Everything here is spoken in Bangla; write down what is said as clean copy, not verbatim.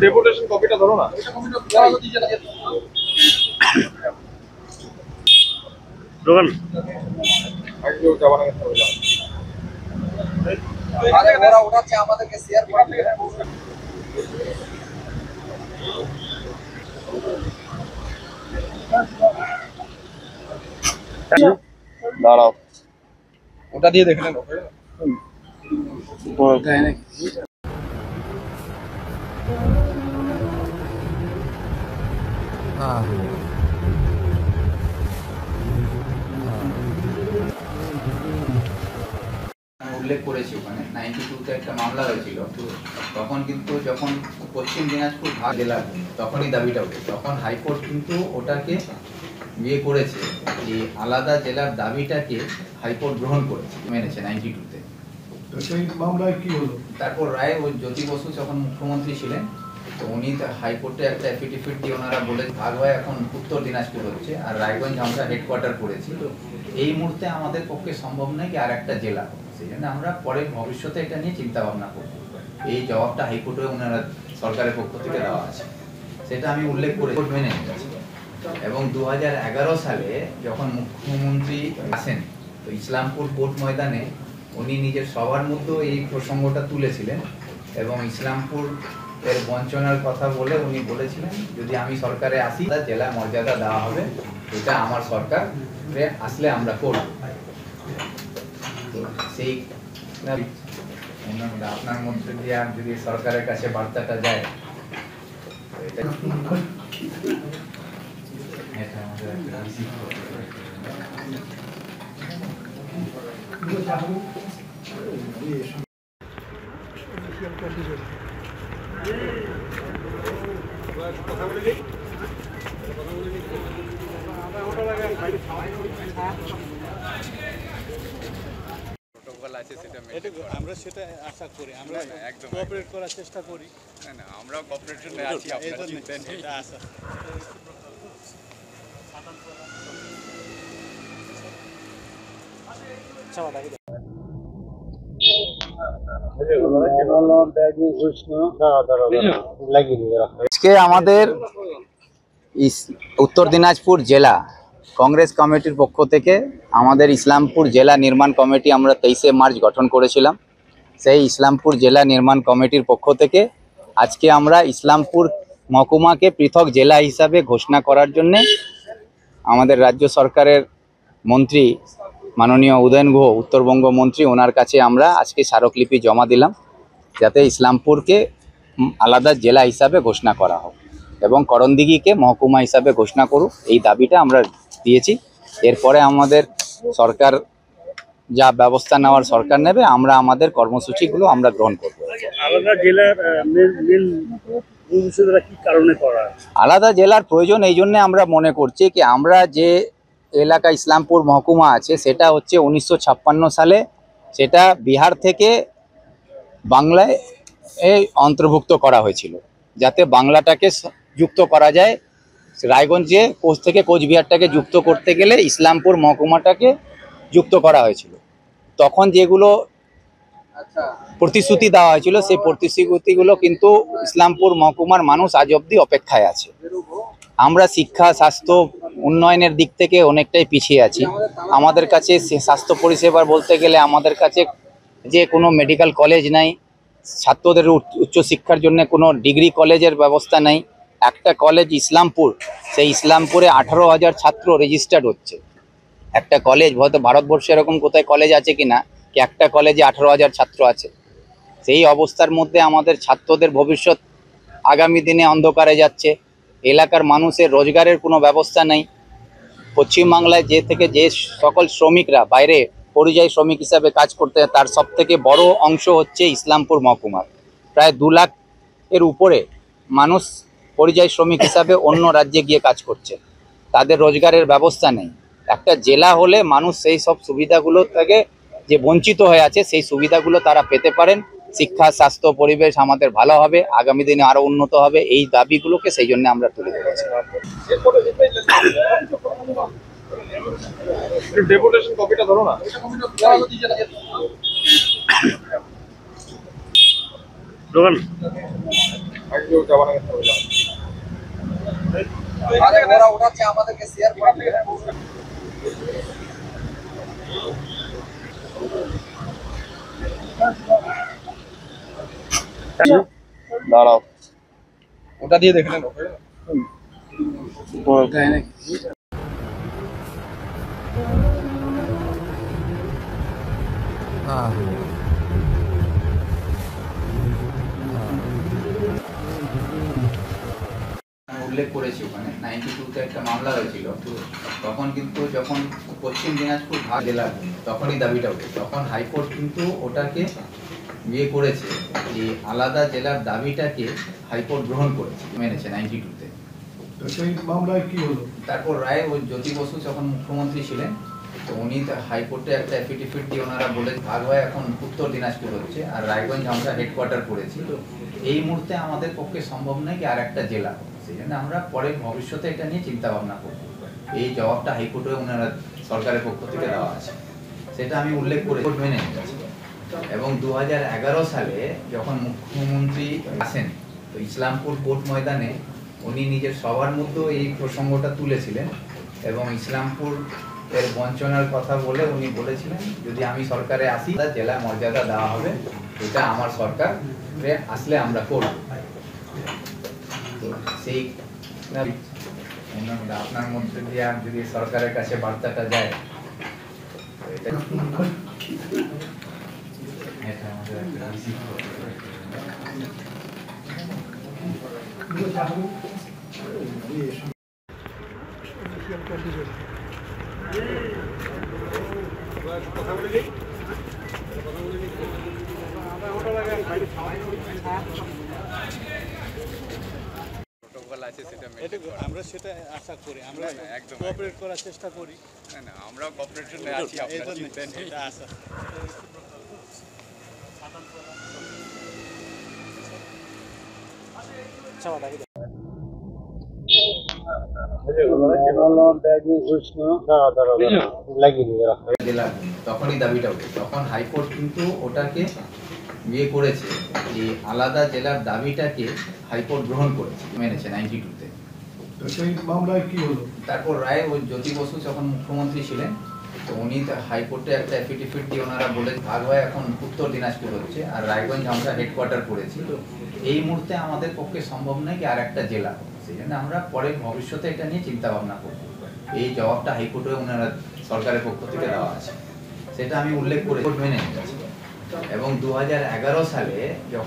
ডেপুটেশন কপিটা ধরো না। দোকান আগে যাওয়ার আগে ওরা ওঠাচ্ছে আমাদেরকে শেয়ার করে দিবে। দাঁড়াও, ওটা দিয়ে দেখে নেন। উল্লেখ করেছি ওখানে 92-তে একটা মামলা হয়েছিল, তখন কিন্তু যখন পশ্চিম দিনাজপুর ভাগ জেলা তখনই দাবিটা ওঠে, তখন হাইকোর্ট কিন্তু ওটাকে করেছে যে আলাদা জেলার দাবিটাকে হাইকোর্ট গ্রহণ করেছে, মেনেছে 92-তে। সেই মামলায় কি হলো? তারপর রায় ওই জ্যোতি বসু যখন মুখ্যমন্ত্রী ছিলেন, তো উনি হাইকোর্টে একটা এফিডেভিট দিয়ে ওনারা বলে ভাগ হয়ে এখন উত্তর দিনাজপুর হচ্ছে, আর রায়গঞ্জ আমরা হেডকোয়ার্টার করেছি। তো এই মুহূর্তে আমাদের পক্ষে সম্ভব নয় কি আর একটা জেলা, সেই জন্য আমরা পরে ভবিষ্যতে এটা নিয়ে চিন্তা ভাবনা করব। এই জবাবটা হাইকোর্টে ওনারা সরকারের পক্ষ থেকে দেওয়া আছে, সেটা আমি উল্লেখ করে মেনে নিয়েছি। এবং 2011 সালে যখন মুখ্যমন্ত্রী আসেন, তো ইসলামপুর কোর্ট ময়দানে উনি নিজের সবার মধ্যে এই প্রসঙ্গটা তুলেছিলেন এবং ইসলামপুর এর বঞ্চনার কথা বলে উনি বলেছিলেন যদি আমি সরকারে আসি জেলা মর্যাদা দেওয়া হবে, এটা আমার সরকারে আসলে আমরা করব। তো সেই আপনার মধ্যে দিয়ে যদি সরকারের কাছে বার্তাটা যায়, এটা আমরা সেটা আশা করি, আমরা একদম কোঅপারেট করার চেষ্টা করি। না আমরা কোঅপারেশনে আছি, আপনারা চিন্তা নেই। আচ্ছা আজকে আমাদের উত্তর দিনাজপুর জেলা কংগ্রেস কমিটির পক্ষ থেকে আমাদের ইসলামপুর জেলা নির্মাণ কমিটি আমরা 23শে মার্চ গঠন করেছিলাম। সেই ইসলামপুর জেলা নির্মাণ কমিটির পক্ষ থেকে আজকে আমরা ইসলামপুর মহকুমাকে পৃথক জেলা হিসাবে ঘোষণা করার জন্যে আমাদের রাজ্য সরকারের মন্ত্রী মাননীয় উদয়ন গুহ, উত্তরবঙ্গ মন্ত্রী, ওনার কাছে আমরা আজকে স্মারকলিপি জমা দিলাম যাতে ইসলামপুরকে আলাদা জেলা হিসাবে ঘোষণা করা হোক এবং করণদিঘিকে মহকুমা হিসাবে ঘোষণা করুক, এই দাবিটা আমরা দিয়েছি। এরপরে আমাদের সরকার যা ব্যবস্থা নেওয়ার সরকার নেবে, আমরা আমাদের কর্মসূচিগুলো আমরা গ্রহণ করব। আলাদা জেলার কি কারণে করা? আলাদা জেলার প্রয়োজন এই জন্য আমরা মনে করছি কি আমরা যে এলাকা ইসলামপুর মহকুমা আছে সেটা হচ্ছে 1956 সালে সেটা বিহার থেকে বাংলায় অন্তর্ভুক্ত করা হয়েছিল, যাতে বাংলাটাকে যুক্ত করা যায়। রায়গঞ্জে কোচ থেকে কোচবিহারটাকে যুক্ত করতে গেলে ইসলামপুর মহকুমাটাকে যুক্ত করা হয়েছিল। তখন যেগুলো প্রতিশ্রুতি দেওয়া হয়েছিল সেই প্রতিশ্রুতিগুলো কিন্তু ইসলামপুর মহকুমার মানুষ আজ অবধি অপেক্ষায় আছে। আমরা শিক্ষা, স্বাস্থ্য, উন্নয়নের দিক থেকে অনেকটাই পিছিয়ে আছি। আমাদের কাছে স্বাস্থ্য পরিষেবা বলতে গেলে আমাদের কাছে যে কোনো মেডিকেল কলেজ নাই, ছাত্রদের উচ্চশিক্ষার জন্য কোনো ডিগ্রি কলেজের ব্যবস্থা নেই। একটা কলেজ ইসলামপুর, সেই ইসলামপুরে 18,000 ছাত্র রেজিস্টার্ড হচ্ছে। একটা কলেজ হয়তো ভারতবর্ষে এরকম কোথায় কলেজ আছে কিনা কি একটা কলেজে 18,000 ছাত্র আছে। সেই অবস্থার মধ্যে আমাদের ছাত্রদের ভবিষ্যৎ আগামী দিনে অন্ধকারে যাচ্ছে। এলাকার মানুষের রোজগারের কোনো ব্যবস্থা নেই। পশ্চিমবাংলায় যে সকল শ্রমিকরা বাইরে পরিযায়ী শ্রমিক হিসাবে কাজ করতে হয় তার সবথেকে বড় অংশ হচ্ছে ইসলামপুর মহকুমার। প্রায় 2 লাখ এর উপরে মানুষ পরিযায়ী শ্রমিক হিসাবে অন্য রাজ্যে গিয়ে কাজ করছে, তাদের রোজগারের ব্যবস্থা নেই। একটা জেলা হলে মানুষ সেই সব সুবিধাগুলো থেকে যে বঞ্চিত হয়ে আছে সেই সুবিধাগুলো তারা পেতে পারেন। শিক্ষা, স্বাস্থ্য, পরিবেশ আমাদের ভালো হবে, আগামী দিনে আরো উন্নত হবে। এই দাবিগুলোকে সেই জন্য আমরা তুলে ধরেছি। ডেপুটেশন কপিটা ধরো না। দোকান আগে যাওয়া না গেছে আরে ওরা উঠাচ্ছে আমাদেরকে শেয়ার করে দিবে দাঁড়াও ওটা দিয়ে দেখে নেন ওকে আমি উল্লেখ করেছি ওখানে 92-তে একটা মামলা হয়েছিল তখন কিন্তু যখন পশ্চিম দিনাজপুর ভাগ জেলা তখনই দাবিটা ওঠে তখন হাইকোর্ট কিন্তু ওটাকে করেছে যে আলাদা জেলার দাবিটাকে হাইকোর্ট গ্রহণ করেছে মেনেছে 92-তে। তো সেই মামলায় কি হলো? তারপর রায় ওই জ্যোতি বসু যখন মুখ্যমন্ত্রী ছিলেন তো উনি হাইকোর্টে একটা অ্যাফিডেভিট দিয়ে ওনারা বলে ভাগ হয় এখন উত্তর দিনাজপুর হচ্ছে আর রায়গঞ্জ আমরা হেডকোয়ার্টার করেছি। তো এই মুহূর্তে আমাদের পক্ষে সম্ভব নয় কি আর একটা জেলা সেই জন্য আমরা পরে ভবিষ্যতে এটা নিয়ে চিন্তা ভাবনা করব। এই জবাবটা হাইকোর্টে ওনারা সরকারের পক্ষ থেকে দেওয়া আছে সেটা আমি উল্লেখ করে মেনে নিয়েছি। এবং 2011 সালে যখন মুখ্যমন্ত্রী আসেন তো ইসলামপুর কোর্ট ময়দানে উনি নিজের সবার মধ্যে এই প্রসঙ্গটা তুলেছিলেন এবং ইসলামপুর এর বঞ্চনার কথা বলে উনি বলেছিলেন যদি আমি সরকারে আসি জেলা মর্যাদা দেওয়া হবে এটা আমার সরকার আসলে আমরা করব। তো সেই আপনার মধ্যে দিয়ে যদি সরকারের কাছে বার্তাটা যায় এটা আমাদের একটা রিসিভ করতে প্রোটোকল আছে সেটা আমরা সেটা আশা করি আমরা একদম কোঅপারেট করার চেষ্টা করি না আমরাও কোঅপারেশনে আছি আপনারা চিন্তা নেই এটা আশা জেলা তখনই দাবিটা ওঠে তখন হাইকোর্ট কিন্তু ওটাকে করেছে যে আলাদা জেলার দাবিটাকে হাইকোর্ট গ্রহণ করেছে মেনেছে 92-তে। তো সেই মামলায় কি হলো? তারপর রায় ওই জ্যোতি বসু যখন মুখ্যমন্ত্রী ছিলেন তো উনি হাইকোর্টে একটা অ্যাফিডেভিট দিয়ে ওনারা বলে ভাগ হয় এখন উত্তর দিনাজপুর হচ্ছে আর রায়গঞ্জ আমরা হেডকোয়ার্টার করেছি। তো এই মুহূর্তে আমাদের পক্ষে সম্ভব নয় কি আর একটা জেলা সেই জন্য আমরা পরে ভবিষ্যতে এটা নিয়ে চিন্তা ভাবনা করব। এই জবাবটা হাইকোর্টে ওনারা সরকারের পক্ষ থেকে দেওয়া আছে সেটা আমি উল্লেখ করে মেনে নিয়েছি। এবং 2011 সালে যখন